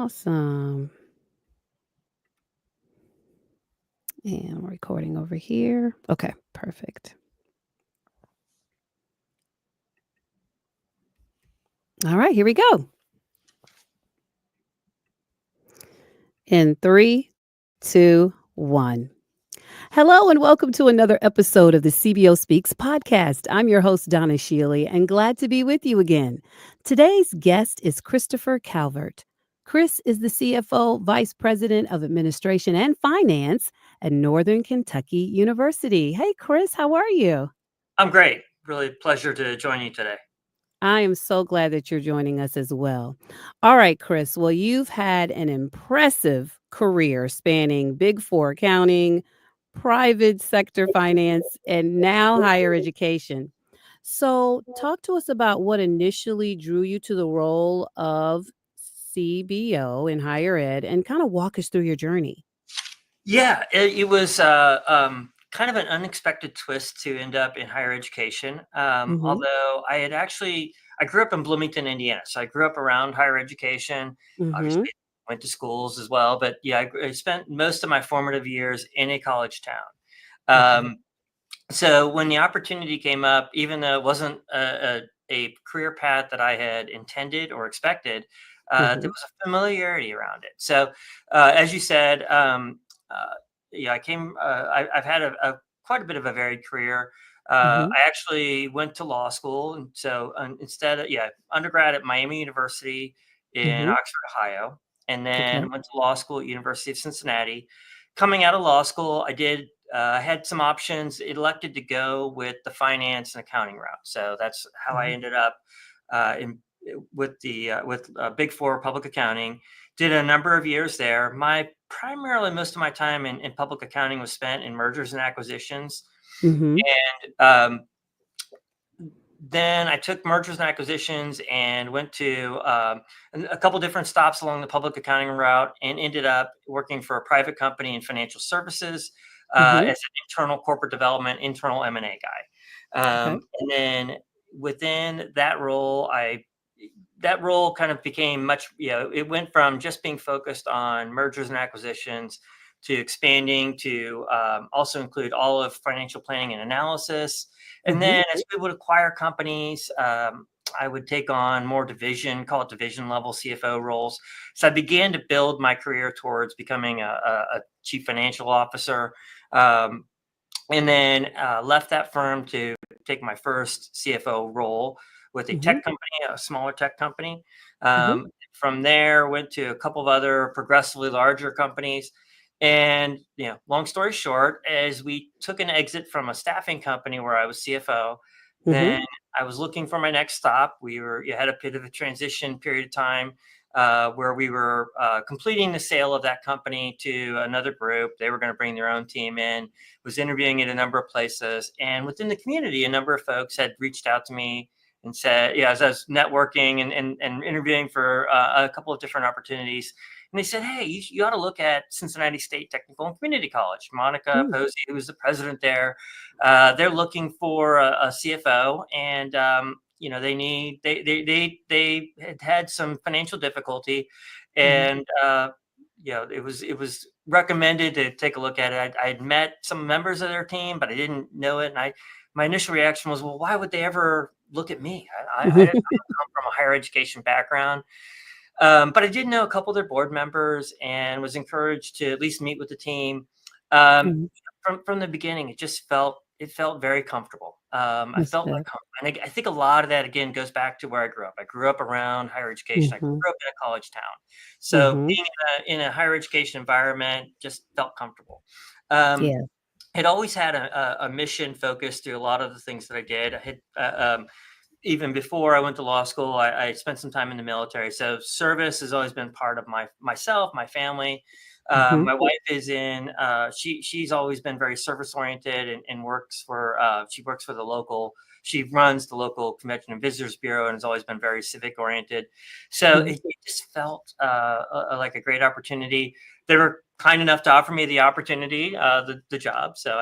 Awesome. And I'm recording over here. Okay, perfect. All right, here we go. In three, two, one. Hello, and welcome to another episode of the CBO Speaks podcast. I'm your host, Donna Shealy, and glad to be with you again. Today's guest is Christopher Calvert. Chris is the CFO, Vice President of Administration and Finance at Northern Kentucky University. Hey, Chris, how are you? I'm great. Really pleasure to join you today. I am so glad that you're joining us as well. All right, Chris. Well, you've had an impressive career spanning Big Four accounting, private sector finance, and now higher education. So, talk to us about what initially drew you to the role of CBO in higher ed and kind of walk us through your journey. Yeah, it was kind of an unexpected twist to end up in higher education. Mm-hmm. Although I grew up in Bloomington, Indiana, so I grew up around higher education. Mm-hmm. Obviously, went to schools as well, but yeah, I spent most of my formative years in a college town. Okay. Um, so when the opportunity came up, even though it wasn't a career path that I had intended or expected, there Mm-hmm. was a familiarity around it. So, as you said, uh, yeah, I've had a quite a bit of a varied career. Mm-hmm. I actually went to law school, and so instead of undergrad at Miami University in Mm-hmm. Oxford, Ohio, and Okay. then went to law school at University of Cincinnati. Coming out of law school, I had some options, elected to go with the finance and accounting route. So that's how I Mm-hmm. ended up in with the with Big Four public accounting. Did a number of years there. My primarily most of my time in public accounting was spent in mergers and acquisitions. Mm-hmm. And then I took mergers and acquisitions and went to a couple different stops along the public accounting route, and ended up working for a private company in financial services Mm-hmm. as an internal corporate development, internal M&A guy. Okay. And then within that role kind of became much, it went from just being focused on mergers and acquisitions to expanding to also include all of financial planning and analysis. And Mm-hmm. then as we would acquire companies, I would take on more call it division level CFO roles. So I began to build my career towards becoming a chief financial officer. Um, and then left that firm to take my first CFO role with a Mm-hmm. tech company, a smaller tech company. Mm-hmm. From there, went to a couple of other progressively larger companies. And long story short, as we took an exit from a staffing company where I was CFO, Mm-hmm. then I was looking for my next stop. You had a bit of a transition period of time where we were completing the sale of that company to another group. They were going to bring their own team in. Was interviewing at a number of places, and within the community, a number of folks had reached out to me and said, as I was networking and interviewing for a couple of different opportunities, and they said, hey, you ought to look at Cincinnati State Technical and Community College. Monica Mm. Posey, who was the president there, they're looking for a CFO, and they had some financial difficulty, Mhm. and it was recommended to take a look at it. I had met some members of their team, but I didn't know it. And my initial reaction was, well, why would they ever look at me? I don't come from a higher education background. But I did know a couple of their board members and was encouraged to at least meet with the team. Um, Mhm. from the beginning, it felt very comfortable. I That's felt like good. home, and I think a lot of that again goes back to where I grew up. I grew up around higher education. I Mhm. grew up in a college town, so Mhm. being in a higher education environment just felt comfortable. Um, Yeah. had always had a mission focus to a lot of the things that I did. I had even before I went to law school, I spent some time in the military. So service has always been part of my family. Mhm. My wife is in. She's always been very service oriented and works for. She works for the local. She runs the local convention and visitors bureau and has always been very civic oriented. So Mhm. it just felt like a great opportunity. They were kind enough to offer me the opportunity, the job. So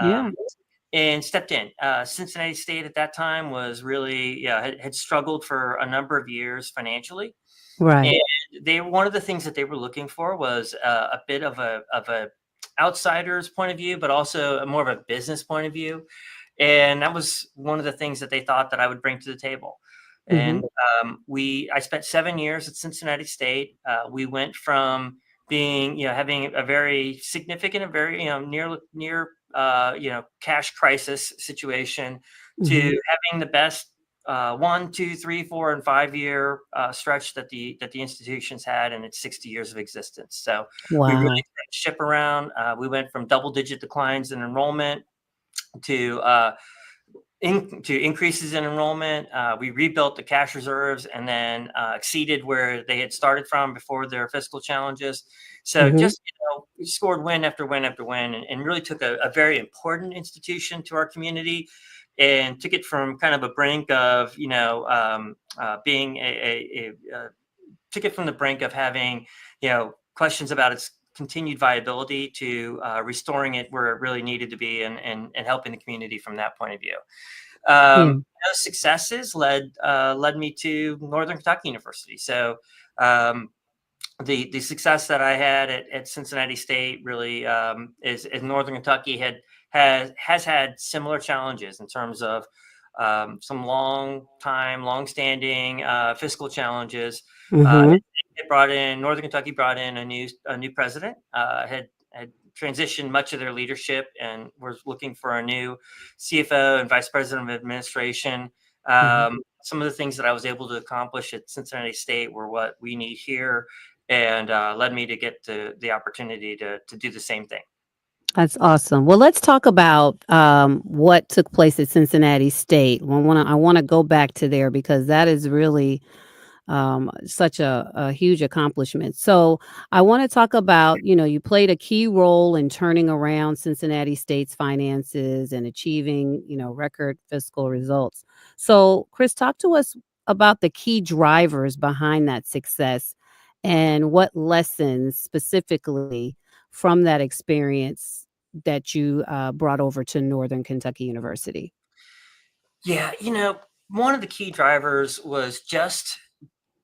Yeah. and stepped in. Cincinnati State at that time was really, had struggled for a number of years financially, and Right. one of the things that they were looking for was a bit of a outsider's point of view, but also more of a business point of view. And that was one of the things that they thought that I would bring to the table. Mhm. And I spent 7 years at Cincinnati State. We went from being, having a very significant and very, near, cash crisis situation to Mhm. having the best 1, 2, 3, 4, and 5 year stretch that the institutions had in its 60 years of existence. So we really Wow. turned the ship around. We went from double-digit declines in enrollment to increases in enrollment. We rebuilt the cash reserves and then exceeded where they had started from before their fiscal challenges. So Mhm. just, we scored win after win after win, and really took a very important institution to our community and took it from kind of a brink of, being took it from the brink of having, questions about its continued viability to restoring it where it really needed to be, and helping the community from that point of view. Yeah. Those successes led me to Northern Kentucky University. So um, the success that I had at Cincinnati State really is Northern Kentucky has had similar challenges in terms of some long-standing fiscal challenges. Mhm. Northern Kentucky brought in a new president. Had transitioned much of their leadership and was looking for a new CFO and vice president of administration. Mhm. Some of the things that I was able to accomplish at Cincinnati State were what we need here, and led me to get the opportunity to do the same thing. That's awesome. Well, let's talk about what took place at Cincinnati State. I want to go back to there because that is really such a huge accomplishment. So I want to talk about, you played a key role in turning around Cincinnati State's finances and achieving, record fiscal results. So, Chris, talk to us about the key drivers behind that success and what lessons specifically from that experience that you brought over to Northern Kentucky University. Yeah, one of the key drivers was just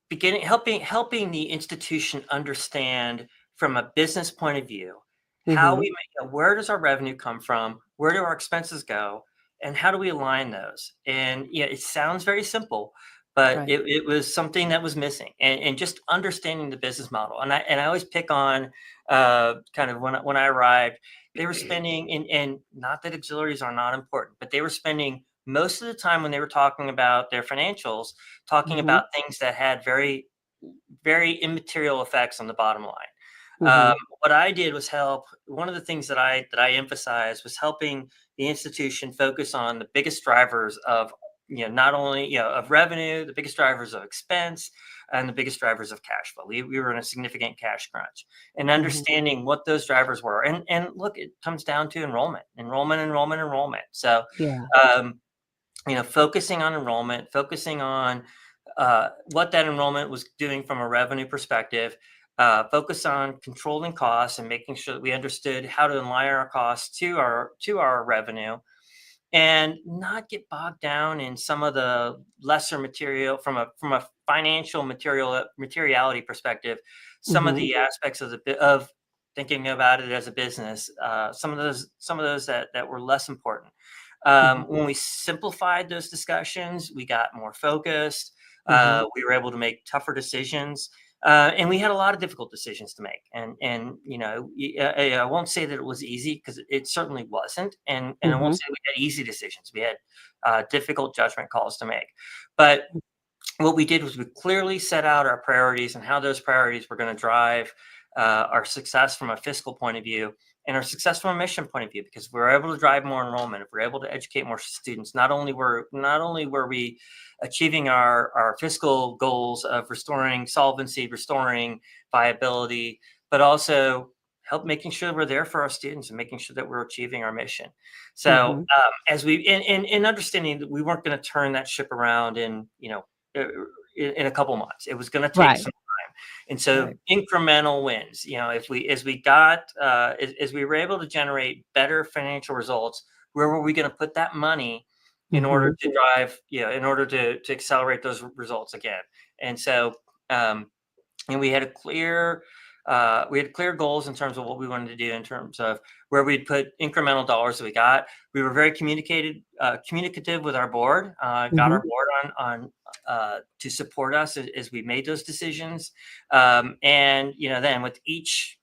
beginning helping the institution understand from a business point of view how Hmm. we make, where does our revenue come from, where do our expenses go, and how do we align those. And yeah, it sounds very simple, but Right. it was something that was missing, and just understanding the business model. And I always pick on kind of when I arrived, they were spending, and not that auxiliaries are not important, but they were spending most of the time when they were talking about their financials, talking Hmm. about things that had very, very immaterial effects on the bottom line. Hmm. What I did was help. One of the things that I emphasized was helping the institution focus on the biggest drivers of, not only, of revenue, the biggest drivers of expense, and the biggest drivers of cash flow. We were in a significant cash crunch, and Hmm. understanding what those drivers were. And look, it comes down to enrollment. So Yeah. um, focusing on enrollment, focusing on what that enrollment was doing from a revenue perspective, focus on controlling costs and making sure that we understood how to align our costs to our revenue, and not get bogged down in some of the lesser material from a financial materiality perspective. Some of Hmm. the aspects of thinking about it as a business, some of those that were less important. Hmm. When we simplified those discussions, we got more focused. Hmm. We were able to make tougher decisions, and we had a lot of difficult decisions to make. And I won't say that it was easy, because it certainly wasn't. And I won't Hmm. say we had easy decisions. We had difficult judgment calls to make. But what we did was we clearly set out our priorities and how those priorities were going to drive our success from a fiscal point of view, and our success from a mission point of view. Because if we were able to drive more enrollment, if we were able to educate more students, not only were we achieving our fiscal goals of restoring solvency, restoring viability, but also help making sure we're there for our students and making sure that we're achieving our mission. So Hmm. as we in understanding that we weren't going to turn that ship around uh, in a couple months. It was going to take Right. some time, and so Right. incremental wins. If we as we got as we were able to generate better financial results, where were we going to put that money in order Hmm. to drive? In order to accelerate those results again. And so. Um, and we had clear goals in terms of what we wanted to do in terms of where we'd put incremental dollars that we got. We were very communicative with our board. Got Mhm. our board on to support us as we made those decisions. And then with each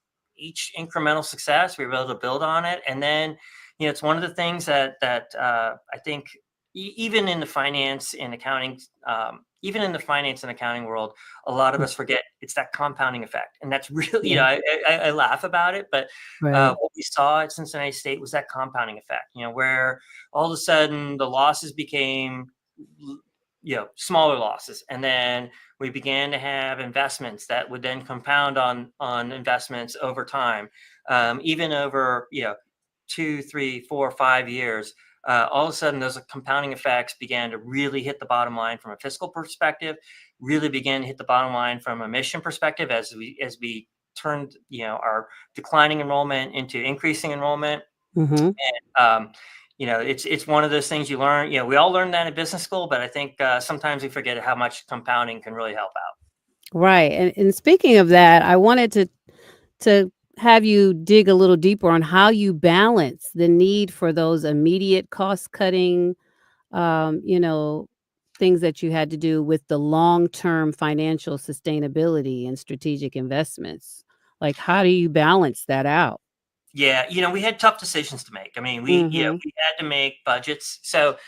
incremental success, we were able to build on it. And then it's one of the things that I think even in the finance and accounting, even in the finance and accounting world, a lot of Mm. us forget it's that compounding effect. And that's really, Yeah. I laugh about it, but Right. what we saw at Cincinnati State was that compounding effect, where all of a sudden the losses became, smaller losses. And then we began to have investments that would then compound on investments over time, even over, 2, 3, 4, 5 years. All of a sudden, those compounding effects began to really hit the bottom line from a fiscal perspective, really began to hit the bottom line from a mission perspective as we turned our declining enrollment into increasing enrollment. Mhm. um, it's one of those things you learn. We all learn that in business school, but I think sometimes we forget how much compounding can really help out. Right. And speaking of that, I wanted to have you dig a little deeper on how you balance the need for those immediate cost cutting, um, you know, things that you had to do with the long-term financial sustainability and strategic investments. Like, how do you balance that out? Yeah, we had tough decisions to make. I mean, Mhm. we had to make budgets. So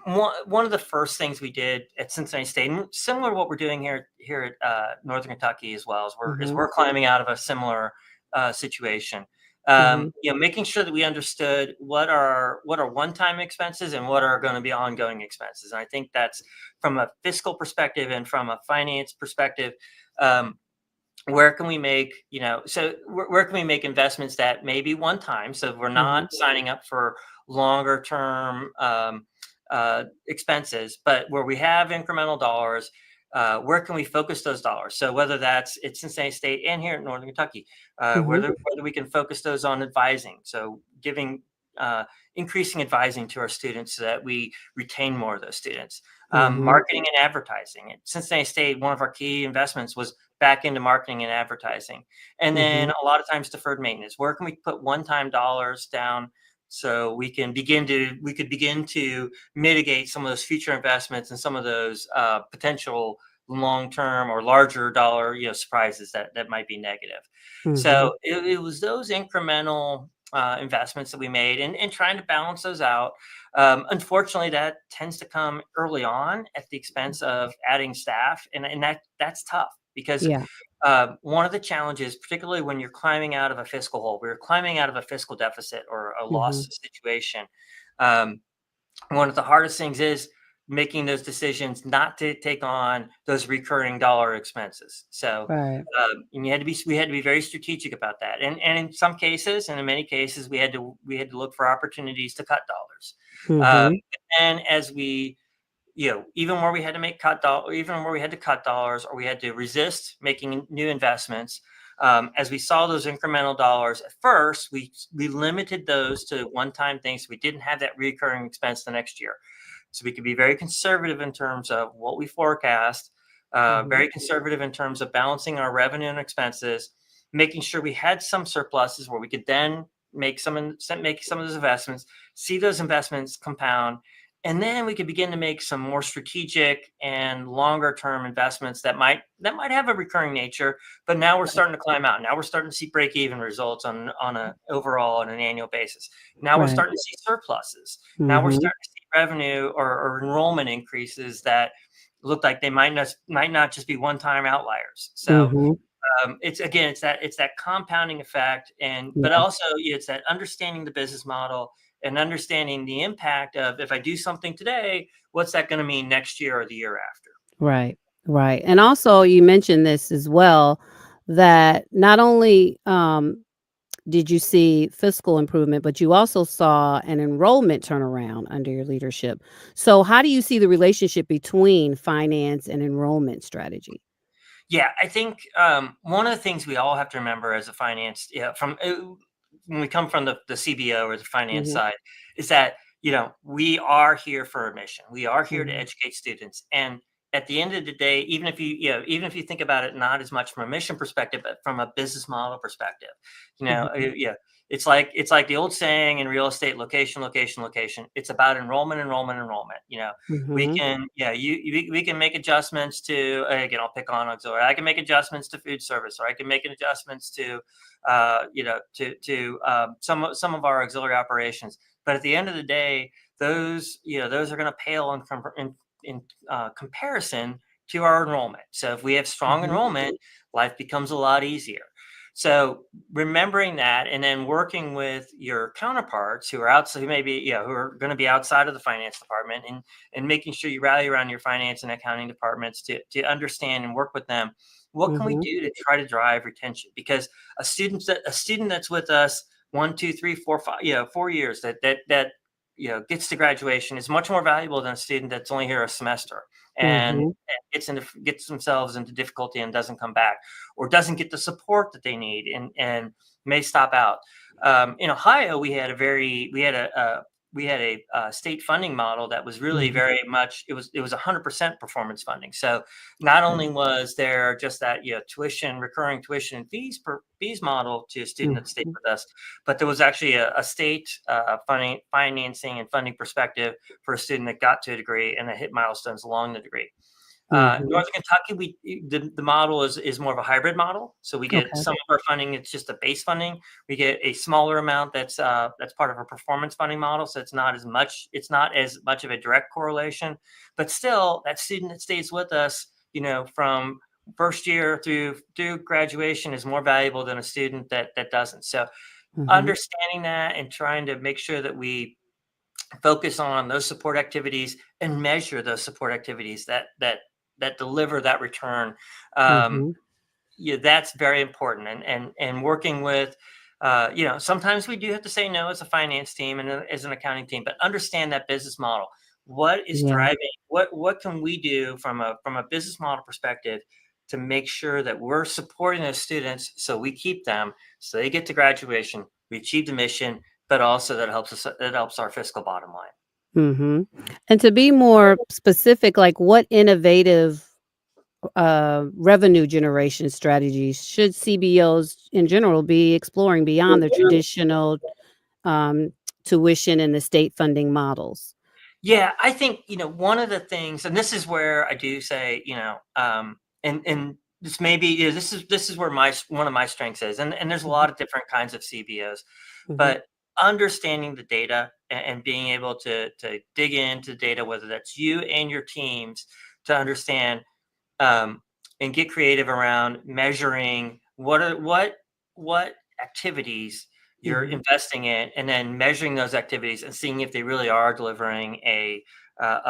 one of the first things we did at Cincinnati State, and similar to what we're doing here at Northern Kentucky as well, as we're as Mhm. we're climbing out of a similar situation. Mhm. Making sure that we understood what are one-time expenses and what are going to be ongoing expenses. And I think that's from a fiscal perspective and from a finance perspective. Um, where can we make where can we make investments that may be one time, so we're Mhm. not signing up for longer term expenses, but where we have incremental dollars, where can we focus those dollars? So whether that's at Cincinnati State and here in Northern Kentucky, Mhm. whether we can focus those on advising, so giving uh, increasing advising to our students so that we retain more of those students. Mhm. Marketing and advertising at Cincinnati State, one of our key investments was back into marketing and advertising. And then Mhm. a lot of times deferred maintenance. Where can we put one-time dollars down so we could begin to mitigate some of those future investments and some of those potential long-term or larger dollar surprises that might be negative. Mhm. So it was those incremental investments that we made, and trying to balance those out. Unfortunately, that tends to come early on at the expense of adding staff, and that's tough because Yeah. one of the challenges, particularly when you're climbing out of a fiscal hole, we're climbing out of a fiscal deficit or a loss Mhm. situation. Um, One of the hardest things is making those decisions not to take on those recurring dollar expenses. So, Right. and we had to be very strategic about that. And in some cases, and in many cases, we had to look for opportunities to cut dollars. Mhm. And as we even where we had to even where we had to cut dollars, or we had to resist making new investments, as we saw those incremental dollars at first, we limited those to one-time things, so we didn't have that recurring expense the next year. So we could be very conservative in terms of what we forecast, Mhm. very conservative in terms of balancing our revenue and expenses, making sure we had some surpluses where we could then make some of those investments, see those investments compound, and then we could begin to make some more strategic and longer term investments that might have a recurring nature. But now we're starting to climb out. Now we're starting to see break even results on a overall on an annual basis. Now we're Right. starting to see surpluses. Now we're Mhm. starting to see revenue or enrollment increases that look like they might not just be one time outliers. So Mhm. it's that compounding effect, and but Yeah. also it's that understanding the business model and understanding the impact of, if I do something today, what's that going to mean next year or the year after. Right. Right. And also you mentioned this as well, that not only did you see fiscal improvement, but you also saw an enrollment turnaround under your leadership. So how do you see the relationship between finance and enrollment strategy? Yeah, I think one of the things we all have to remember as a finance, from when we come from the CBO or the finance Mhm. side, is that we are here for a mission. We are here to Mhm. educate students, and at the end of the day, even if you think about it not as much from a mission perspective, but from a business model perspective, Mhm. yeah, it's like the old saying in real estate: location, location, location. It's about enrollment, enrollment, enrollment. We Mhm. can, yeah, we can make adjustments to, again, I'll pick on auxiliary. I can make adjustments to food service, or I can make adjustments to, some of our auxiliary operations. But at the end of the day, those are going to pale in comparison to our enrollment. So if we have strong Mhm. enrollment, life becomes a lot easier. So remembering that, and then working with your counterparts who are outside, who are going to be outside of the finance department, and making sure you rally around your finance and accounting departments to understand and work with them. What can we Mhm. do to try to drive retention? Because a student that's with us 1, 2, 3, 4, 5, 4 years, gets to graduation, is much more valuable than a student that's only here a semester and Mhm. gets themselves into difficulty and doesn't come back, or doesn't get the support that they need, and may stop out. In Ohio, we had a state funding model that was really Mhm. very much, it was 100% performance funding. So not only was there just that, recurring tuition and fees model to a student that stayed Mhm. with us, but there was actually a state financing and funding perspective for a student that got to a degree and that hit milestones along the degree. Mhm. Northern Kentucky, the model is more of a hybrid model. So we get Okay. some of our funding; it's just a base funding. We get a smaller amount that's part of a performance funding model. So it's not as much. It's not as much of a direct correlation, but still, that student that stays with us, from first year through graduation, is more valuable than a student that doesn't. So Mhm. understanding that and trying to make sure that we focus on those support activities and measure those support activities that deliver that return. um, Mhm. yeah, that's very important. And working with, sometimes we do have to say no as a finance team and as an accounting team, but understand that business model. What is Yeah. driving, what can we do from a business model perspective to make sure that we're supporting those students, so we keep them, so they get to graduation, we achieve the mission, but also that helps our fiscal bottom line. Mhm. And to be more specific, like what innovative revenue generation strategies should CBOs in general be exploring beyond the traditional um, tuition and the state funding models? Yeah, I think, one of the things, and this is where I do say, and this may be, this is where one of my strengths is, and there's a Mhm. lot of different kinds of CBOs, Mhm. but understanding the data, and being able to dig into data, whether that's you and your teams, to understand, um, and get creative around measuring what activities you're Mhm. investing in, and then measuring those activities and seeing if they really are delivering a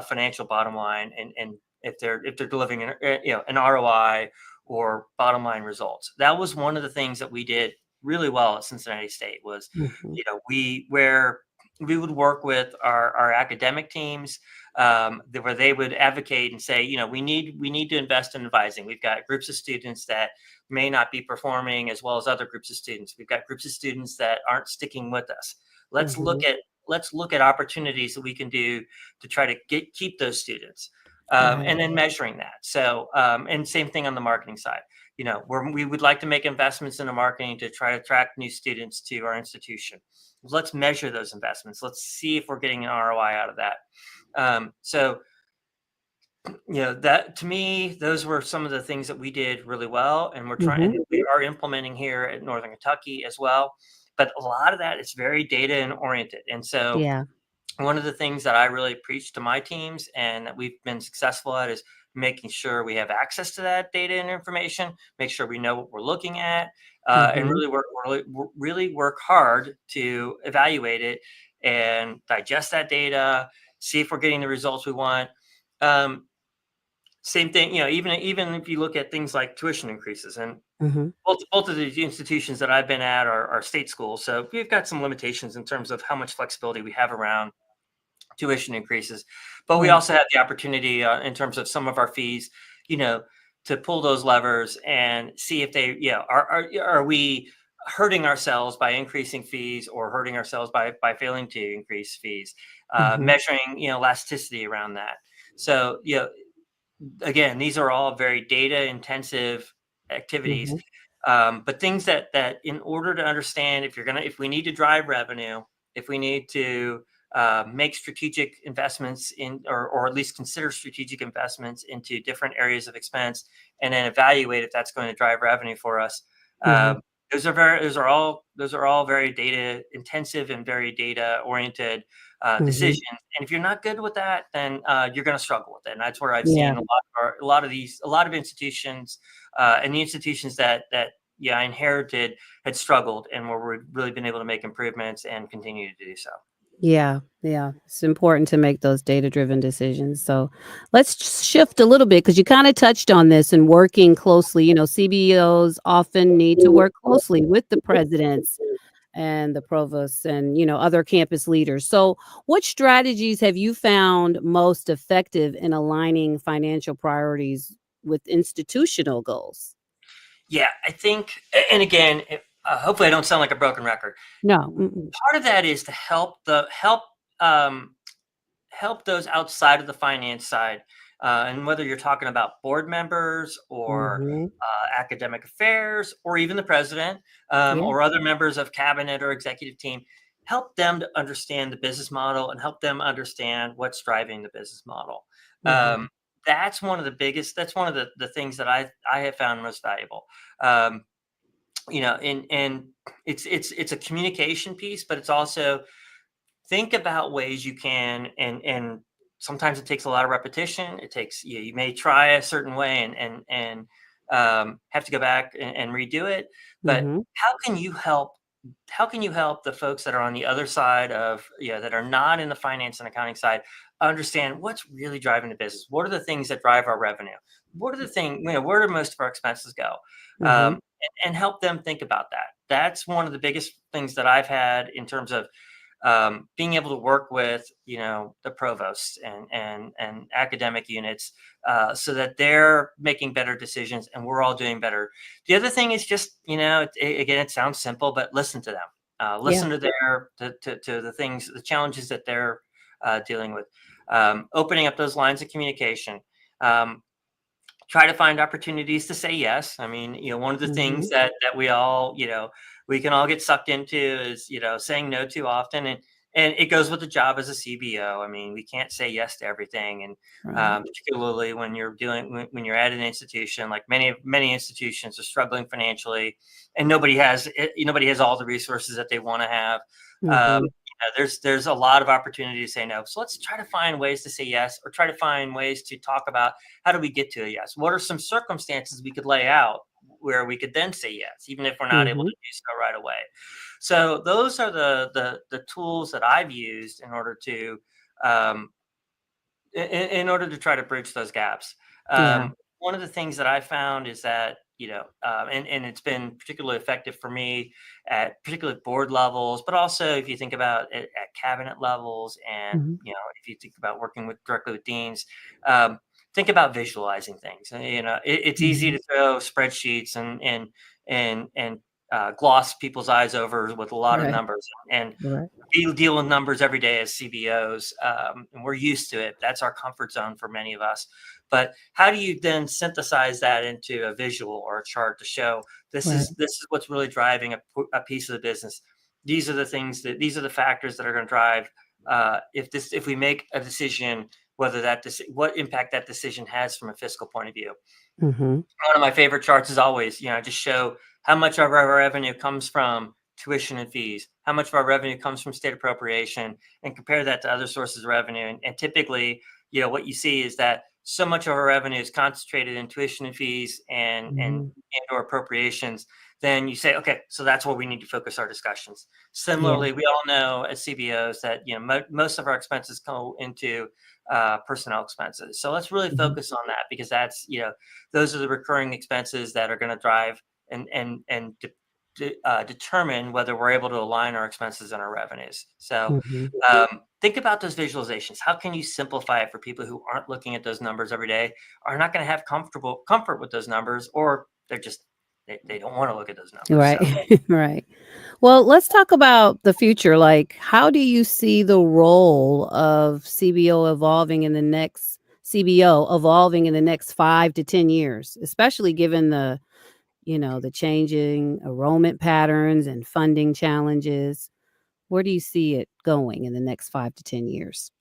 financial bottom line, and if they're delivering an ROI or bottom line results. That was one of the things that we did really well at Cincinnati State. Was, Mhm. where we would work with our academic teams, where they would advocate and say, we need to invest in advising. We've got groups of students that may not be performing as well as other groups of students. We've got groups of students that aren't sticking with us. Let's look Mhm. at let's look at opportunities that we can do to try to keep those students, Right. and then measuring that. So, and same thing on the marketing side. Where we would like to make investments in the marketing to try to attract new students to our institution. Let's measure those investments. Let's see if we're getting an ROI out of that. So, that, to me, those were some of the things that we did really well, and Mhm. we are implementing here at Northern Kentucky as well. But a lot of that is very data and oriented. And so Yeah. one of the things that I really preach to my teams, and that we've been successful at, is making sure we have access to that data and information, make sure we know what we're looking at, and Mhm. really work hard to evaluate it and digest that data, see if we're getting the results we want. Um, Same thing, even if you look at things like tuition increases, and Mhm. both of the institutions that I've been at are state schools, so we've got some limitations in terms of how much flexibility we have around tuition increases. But we Right. also have the opportunity, in terms of some of our fees, you know, to pull those levers and see if they, are we hurting ourselves by increasing fees, or hurting ourselves by failing to increase fees, Mhm. measuring, elasticity around that. So, again, these are all very data intensive activities, Mhm. but things that in order to understand if we need to drive revenue, if we need to make strategic investments in, or at least consider strategic investments into different areas of expense, and then evaluate if that's going to drive revenue for us. Mhm. Um, those are all very data intensive and very data oriented Mhm. decisions. And if you're not good with that, then you're going to struggle with it. And that's where I've Yeah. seen a lot of institutions, and the institutions that yeah, I inherited had struggled, and where we've really been able to make improvements and continue to do so. Yeah, yeah. It's important to make those data-driven decisions. So let's shift a little bit because you kind of touched on this and working closely. CBOs often need to work closely with the presidents and the provosts and, other campus leaders. So, what strategies have you found most effective in aligning financial priorities with institutional goals? Yeah, I think, and again, hopefully I don't sound like a broken record. No. Mm-mm. Part of that is to um, help those outside of the finance side, and whether you're talking about board members or Mhm. academic affairs or even the president, Yeah. or other members of cabinet or executive team, help them to understand the business model and help them understand what's driving the business model. Mhm. Um, that's one of the things that I have found most valuable. Um, and it's a communication piece, but it's also think about ways you can, and sometimes it takes a lot of repetition. It takes, you may try a certain way and have to go back and redo it. But Mhm. how can you help the folks that are on the other side of, that are not in the finance and accounting side, understand what's really driving the business? What are the things that drive our revenue? What are the things, where do most of our expenses go? Mhm. And help them think about that. That's one of the biggest things that I've had in terms of being able to work with, the provosts and academic units, so that they're making better decisions and we're all doing better. The other thing is just, again, it sounds simple, but listen to them. Yeah. Listen to to the things, the challenges that they're dealing with. Opening up those lines of communication. Um, Try to find opportunities to say yes. I mean, one of the things Mhm. that we all, we can all get sucked into is, saying no too often. And it goes with the job as a CBO. I mean, we can't say yes to everything. And Right. particularly when when you're at an institution, like many institutions are struggling financially, and nobody has all the resources that they want to have. Mhm. There's a lot of opportunity to say no. So let's try to find ways to say yes, or try to find ways to talk about how do we get to a yes? What are some circumstances we could lay out where we could then say yes, even if we're not able to Mhm. do so right away? So those are the tools that I've used in order to um, in order to try to bridge those gaps. Yeah. One of the things that I found is that, and it's been particularly effective for me at particularly board levels, but also if you think about it at cabinet levels, and Mhm. if you think about working directly with deans, um, think about visualizing things. It's easy Mhm. to throw spreadsheets and gloss people's eyes over with a lot of Right. numbers, and Right. we deal with numbers every day as CBOs, and we're used to it. That's our comfort zone for many of us. But how do you then synthesize that into a visual or a chart to show Right. this is what's really driving a piece of the business? These are the factors that are going to drive, if we make a decision, what impact that decision has from a fiscal point of view. Mhm. One of my favorite charts is always, just show how much of our revenue comes from tuition and fees, how much of our revenue comes from state appropriation, and compare that to other sources of revenue. And typically, what you see is that so much of our revenue is concentrated in tuition and fees Mhm. and or appropriations. Then you say, okay, so that's where we need to focus our discussions. Yeah. Similarly, we all know as CBOs that most of our expenses go into personnel expenses. So let's really Mhm. focus on that, because that's, those are the recurring expenses that are going to drive and determine whether we're able to align our expenses and our revenues. So Mhm. think about those visualizations. How can you simplify it for people who aren't looking at those numbers every day, are not going to have comfort with those numbers, or they don't want to look at those numbers. Right. So Right. Well, let's talk about the future. Like, how do you see the role of CBO evolving in the next CBO evolving in the next 5 to 10 years, especially given the changing enrollment patterns and funding challenges? Where do you see it going in the next 5 to 10 years?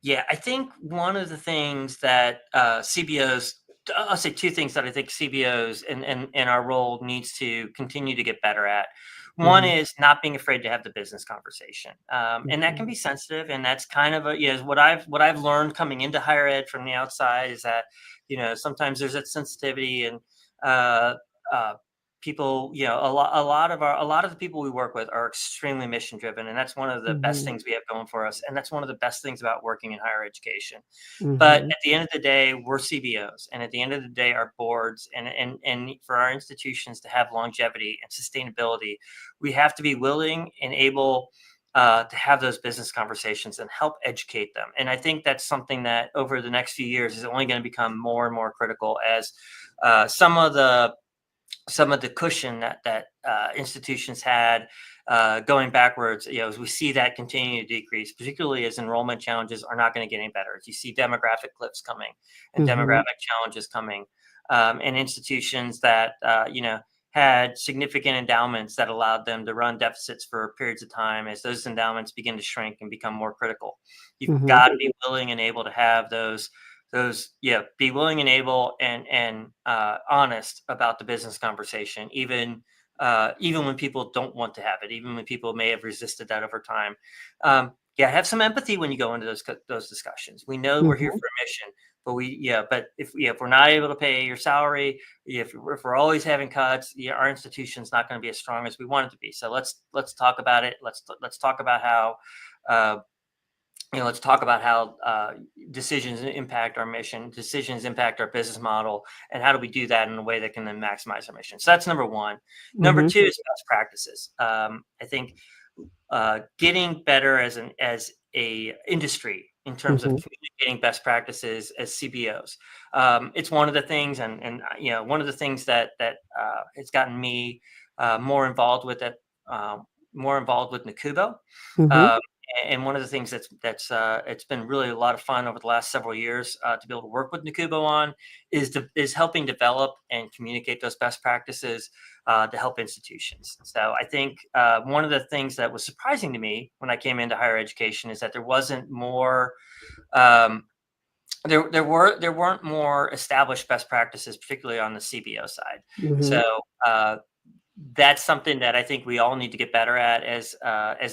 Yeah, I think one of the things that CBOs, I'll say two things that I think CBOs and our role needs to continue to get better at. One Mhm, is not being afraid to have the business conversation, and that can mhm, be sensitive, and that's kind of what I've learned coming into higher ed from the outside is that sometimes there's that sensitivity and uh, uh, people a lot of the people we work with are extremely mission driven, and that's one of the best mhm, things we have going for us, and that's one of the best things about working in higher education. But mhm, at the end of the day, we're CBOs, and at the end of the day, our boards and for our institutions to have longevity and sustainability, we have to be willing and able to have those business conversations and help educate them. And I think that's something that over the next few years is only going to become more and more critical as uh, some of the some of the cushion that institutions had going backwards, as we see that continue to decrease, particularly as enrollment challenges are not going to get any better. As you see demographic cliffs coming and mhm, demographic challenges coming, and institutions that had significant endowments that allowed them to run deficits for periods of time. As those endowments begin to shrink and become more critical, you've mhm, got to be willing and able to have those be willing and able and honest about the business conversation, even when people don't want to have it, even when people may have resisted that over time. Have some empathy when you go into those discussions. We know we're here mhm. for a mission, but if we're not able to pay your salary, if we're always having cuts, our institution's not going to be as strong as we want it to be. So let's talk about it. Let's talk about how uh, let's talk about how decisions impact our mission, decisions impact our business model, and how do we do that in a way that can then maximize our mission. So that's number one. Number Mhm, two is best practices. I think getting better as a industry in terms of mhm, communicating best practices as CBOs. It's one of the things, and one of the things that has gotten me more involved with it, more involved with Nakubo. mhm. Um, and one of the things that's it's been really a lot of fun over the last several years to be able to work with Nakubo on is helping develop and communicate those best practices to help institutions. So I think one of the things that was surprising to me when I came into higher education is that there wasn't more. Um, there weren't more established best practices, particularly on the CBO side. Mhm. So that's something that I think we all need to get better at as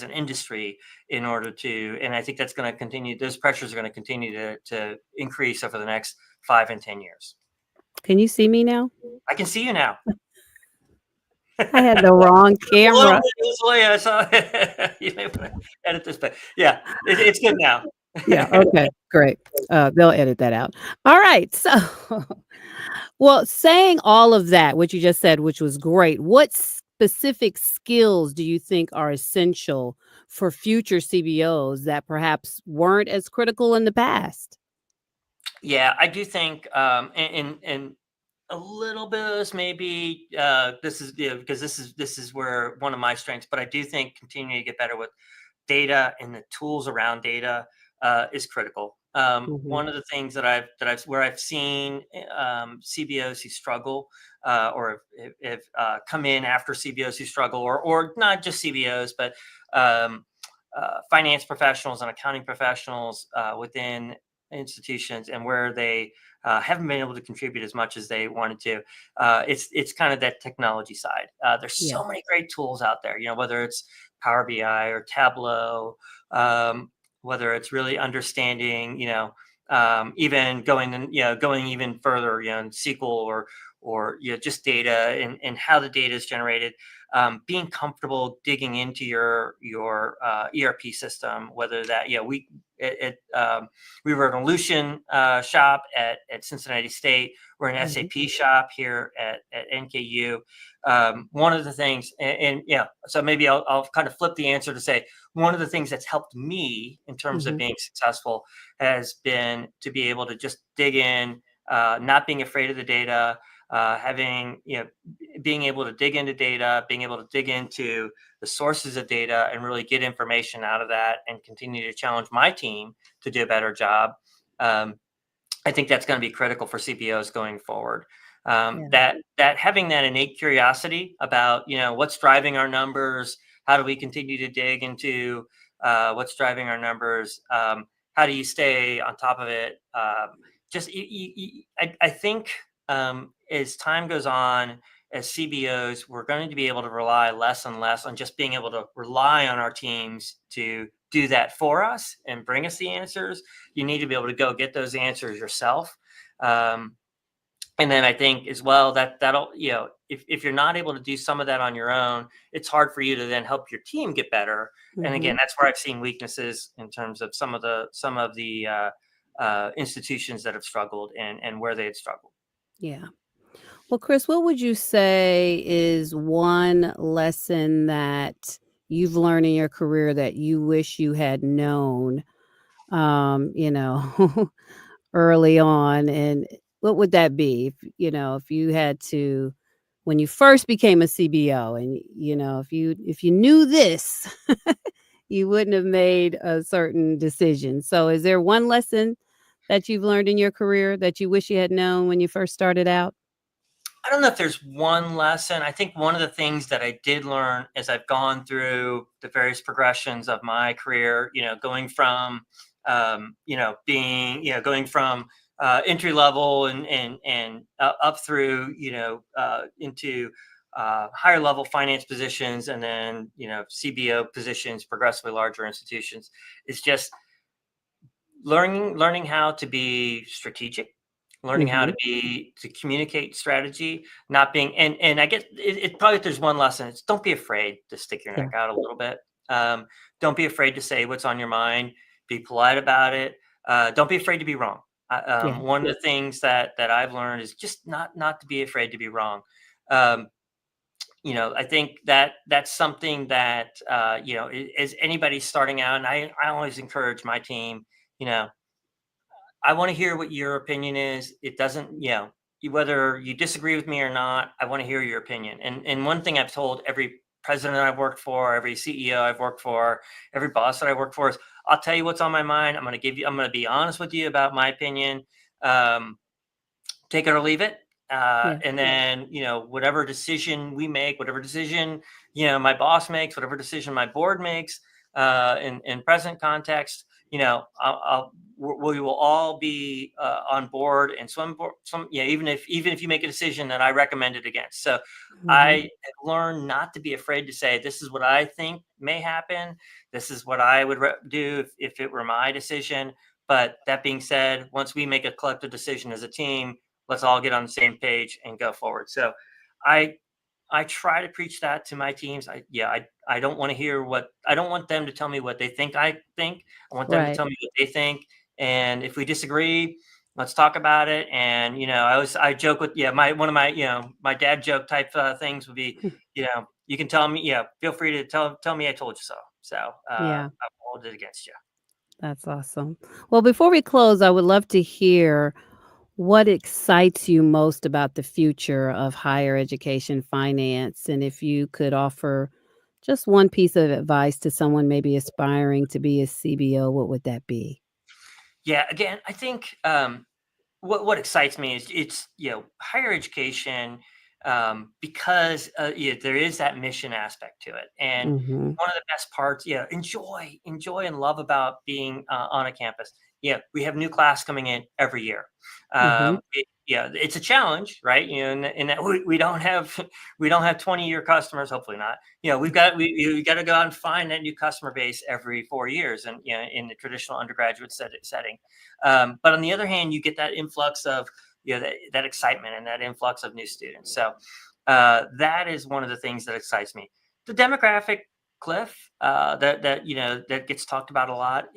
an industry in order to, and I think that's going to continue. Those pressures are going to continue to increase over the next 5 and 10 years. Can you see me now? I can see you now. I had the wrong A little camera. bit this way. I saw you may want to edit this, but yeah, it's good now. Yeah, okay, great. They'll edit that out. Alright, so well, saying all of that, what you just said, which was great, what specific skills do you think are essential for future CBOs that perhaps weren't as critical in the past? Yeah, I do think, and a little bit of this maybe this is because this is where one of my strengths, but I do think continuing to get better with data and the tools around data is critical. Mhm, One of the things that I've where I've seen CBOs who struggle or if come in after CBOs who struggle, or not just CBOs, but um, finance professionals and accounting professionals within institutions, and where they haven't been able to contribute as much as they wanted to. It's kind of that technology side. There's yeah, so many great tools out there. Whether it's Power BI or Tableau, um, whether it's really understanding, even going even further, in SQL or just data and how the data is generated. Being comfortable digging into your ERP system, whether that we were an Illusion shop at Cincinnati State. We're an mhm, SAP shop here at NKU. One of the things, and yeah, so maybe I'll kind of flip the answer to say one of the things that's helped me in terms of mhm, being successful has been to be able to just dig in, not being afraid of the data, having being able to dig into data, being able to dig into the sources of data and really get information out of that, and continue to challenge my team to do a better job. Um, I think that's going to be critical for CBOs going forward. Yeah. That having that innate curiosity about what's driving our numbers, how do we continue to dig into what's driving our numbers, how do you stay on top of it? Just I think as time goes on, as CBOs, we're going to be able to rely less and less on just being able to rely on our teams to do that for us and bring us the answers. You need to be able to go get those answers yourself. Um, and then I think as well that'll, if you're not able to do some of that on your own, it's hard for you to then help your team get better. And again, Hmm. that's where I've seen weaknesses in terms of some of the institutions that have struggled and where they had struggled. Yeah. Well, Chris, what would you say is one lesson that you've learned in your career that you wish you had known, you know, early on? And what would that be? If you had to, when you first became a CBO, and if you knew this, you wouldn't have made a certain decision. So, is there one lesson that you've learned in your career that you wish you had known when you first started out? I don't know if there's one lesson. I think one of the things that I did learn as I've gone through the various progressions of my career, going from, going from entry level and up through, into higher level finance positions, and then, CBO positions, progressively larger institutions. It's just learning how to be strategic, learning how Mhm. to communicate strategy, not being, and I guess it probably, if there's one lesson, it's don't be afraid to stick your Yeah. neck out a little bit. Don't be afraid to say what's on your mind. Be polite about it. Don't be afraid to be wrong. Yeah. One of the things that I've learned is just not to be afraid to be wrong. Um, I think that's something that as anybody starting out, and I always encourage my team. You know, I want to hear what your opinion is. It doesn't, whether you disagree with me or not, I want to hear your opinion. And one thing I've told every president I've worked for, every CEO I've worked for, every boss that I work for is, I'll tell you what's on my mind. I'm going to be honest with you about my opinion. Um, Take it or leave it. Yeah. And then, whatever decision we make, whatever decision, my boss makes, whatever decision my board makes, in present context, we will all be on board and even if you make a decision that I recommended against. So Mhm. I have learned not to be afraid to say, this is what I think may happen. This is what I would do if it were my decision. But that being said, once we make a collective decision as a team, let's all get on the same page and go forward. So I I try to preach that to my teams. I don't want to hear I don't want them to tell me what they think I think. I want them to Right. tell me what they think. And if we disagree, let's talk about it. And I joke with, my one of my my dad joke type things would be, you can tell me, feel free to tell me I told you so. So Yeah, I won't hold it against you. that's awesome. Well, before we close, I would love to hear what excites you most about the future of higher education finance, and if you could offer just one piece of advice to someone maybe aspiring to be a CBO, what would that be? Yeah, again, I think what excites me is it's higher education, because there is that mission aspect to it. And Mhm. one of the best parts, enjoy and love about being on a campus. We have new class coming in every year. Mhm. It's a challenge, right? In that we don't have we don't have 20-year customers, hopefully not. We got to go out and find that new customer base every 4 years, and in the traditional undergraduate setting. But on the other hand, you get that influx of that excitement and that influx of new students. So that is one of the things that excites me. The demographic cliff, that gets talked about a lot.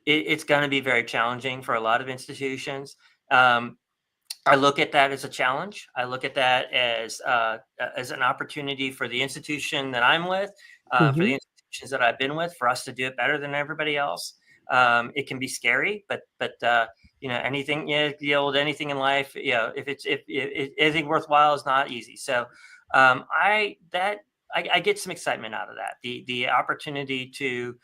It's going to be very challenging for a lot of institutions. Um, I look at that as a challenge. I look at that as an opportunity for the institution that I'm with, for Mhm. the institutions that I've been with, for us to do it better than everybody else. It can be scary, but anything, the old anything in life, if anything worthwhile is not easy. So I get some excitement out of that. The opportunity to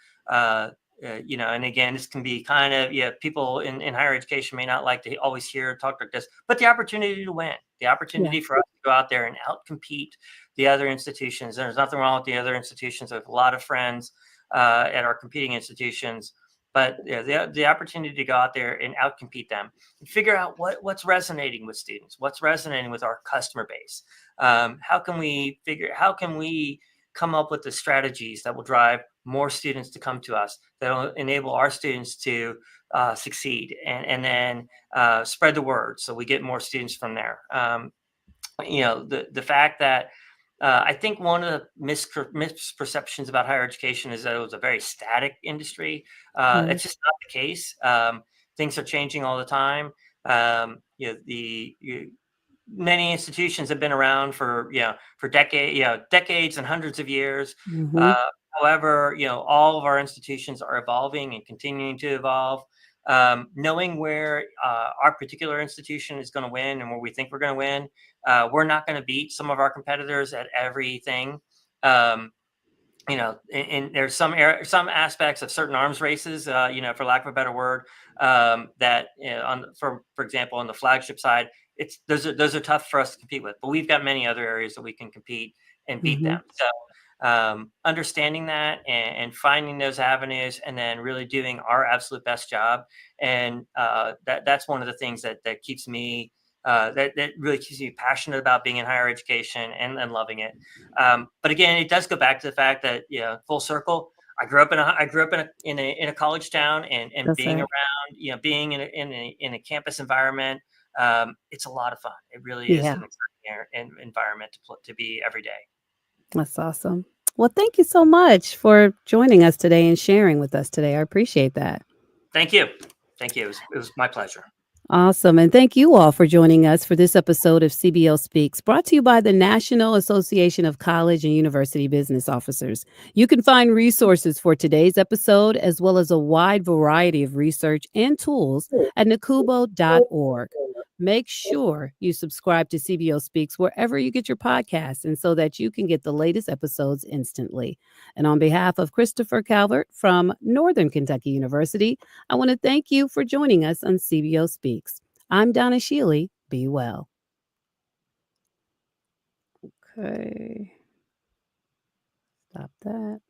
And again, this can be kind of, people in higher education may not like to always hear talk like this, but the opportunity to win, the Yeah. opportunity for us to go out there and outcompete the other institutions. There's nothing wrong with the other institutions. I have a lot of friends at our competing institutions, but the opportunity to go out there and outcompete them and figure out what's resonating with students, what's resonating with our customer base. How can we come up with the strategies that will drive more students to come to us, that will enable our students to succeed, and then spread the word so we get more students from there. The fact that I think one of the misperceptions about higher education is that it was a very static industry. Yeah. It's just not the case. Things are changing all the time. Many institutions have been around for decades and hundreds of years. Mhm. Uh, However, all of our institutions are evolving and continuing to evolve. Knowing where our particular institution is going to win and where we think we're going to win, we're not going to beat some of our competitors at everything. Um, and there's some aspects of certain arms races, for lack of a better word, that for example, on the flagship side, it's those are tough for us to compete with. But we've got many other areas that we can compete and beat them. Mhm. So understanding that and finding those avenues, and then really doing our absolute best job, and that's one of the things that keeps me. That really keeps me passionate about being in higher education and loving it. But again, it does go back to the fact that, full circle. I grew up in a college town, and That's being right. around, being in a campus environment. It's a lot of fun. It really is Yeah. an exciting environment to be every day. That's awesome. Well, thank you so much for joining us today and sharing with us today. I appreciate that. Thank you, thank you. It was my pleasure. Awesome. And thank you all for joining us for this episode of CBO Speaks, brought to you by the National Association of College and University Business Officers. You can find resources for today's episode, as well as a wide variety of research and tools at nakubo.org. Make sure you subscribe to CBO Speaks wherever you get your podcasts, and so that you can get the latest episodes instantly. And on behalf of Christopher Calvert from Northern Kentucky University, I want to thank you for joining us on CBO Speaks. I'm Donna Shealy. Be well. Okay, stop that.